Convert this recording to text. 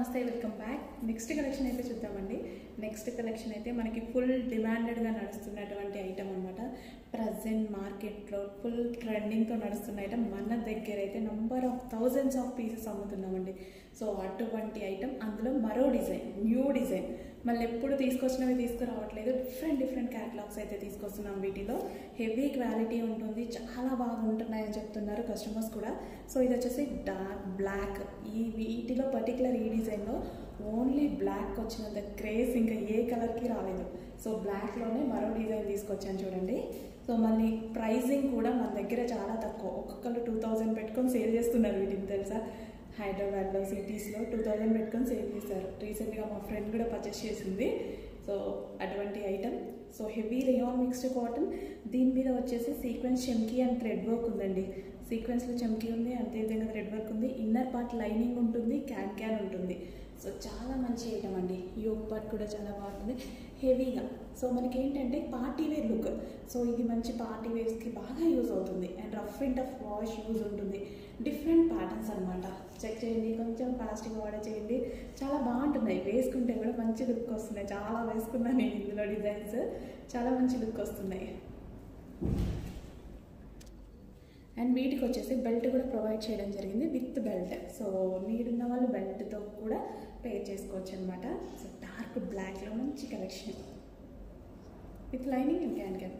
నమస్తే welcome back. Next collection అయితే చూద్దామండి. నెక్స్ట్ కలెక్షన్ అయితే మనకి ఫుల్ డిమాండెడ్గా నడుస్తున్నటువంటి ఐటమ్ అనమాట. ప్రజెంట్ మార్కెట్లో ఫుల్ ట్రెండింగ్తో నడుస్తున్న ఐటమ్. మన దగ్గర అయితే number of thousands of pieces అమ్ముతున్నామండి. సో అటువంటి ఐటమ్, అందులో మరో డిజైన్, న్యూ డిజైన్, మళ్ళీ ఎప్పుడు తీసుకొచ్చినవి తీసుకురావట్లేదు. డిఫరెంట్ క్యాటలాగ్స్ అయితే తీసుకొస్తున్నాం. వీటిలో హెవీ క్వాలిటీ ఉంటుంది, చాలా బాగుంటున్నాయని చెప్తున్నారు కస్టమర్స్ కూడా. సో ఇది వచ్చేసి డార్క్ బ్లాక్. వీటిలో పర్టికులర్ ఈ డిజైన్లో ఓన్లీ బ్లాక్ వచ్చినంత క్రేజ్ ఇంకా ఏ కలర్కి రాలేదు. సో బ్లాక్లోనే మరో డిజైన్ తీసుకొచ్చాను చూడండి. సో మళ్ళీ ప్రైజింగ్ కూడా మన దగ్గర చాలా తక్కువ. ఒక్కొక్కరు 2000 పెట్టుకొని సేల్ చేస్తున్నారు వీటిని, తెలుసా? హైదరాబాద్లో సిటీస్లో 2000 పెట్టుకొని సేల్ చేశారు. రీసెంట్గా మా ఫ్రెండ్ కూడా పర్చేస్ చేసింది. సో అటువంటి item. So heavy rayon mixed cotton. దీని మీద వచ్చేసి సీక్వెన్స్ చెమ్కీ అండ్ థ్రెడ్ వర్క్ ఉందండి. సీక్వెన్స్లో చెమ్కీ ఉంది, అంతేవిధంగా థ్రెడ్ వర్క్ ఉంది. ఇన్నర్ పార్ట్ లైనింగ్ ఉంటుంది, క్యాన్ ఉంటుంది. సో చాలా మంచి ఐటమ్ అండి. యోగ్ పార్ట్ కూడా చాలా బాగుంటుంది, హెవీగా. సో మనకి ఏంటంటే పార్టీ వేర్ లుక్. సో ఇది మంచి పార్టీ వేర్స్కి బాగా యూజ్ అవుతుంది. And rough and tough wash use ఉంటుంది. డిఫరెంట్ ప్యాటర్న్స్ అనమాట. చెక్ చేయండి, కొంచెం ఫాస్ట్గా ఆర్డర్ చేయండి. చాలా బాగుంటున్నాయి, వేసుకుంటే కూడా మంచి లుక్ వస్తున్నాయి. చాలా వేసుకున్నాను నేను ఇందులో డిజైన్స్, చాలా మంచి లుక్ వస్తున్నాయి. అండ్ వీటికి వచ్చేసి బెల్ట్ కూడా ప్రొవైడ్ చేయడం జరిగింది, విత్ బెల్ట్. సో నీడ్ ఉన్న వాళ్ళు బెల్ట్తో కూడా పేర్ చేసుకోవచ్చు అనమాట. సో డార్క్ బ్లాక్లో మంచి collection with lining and can.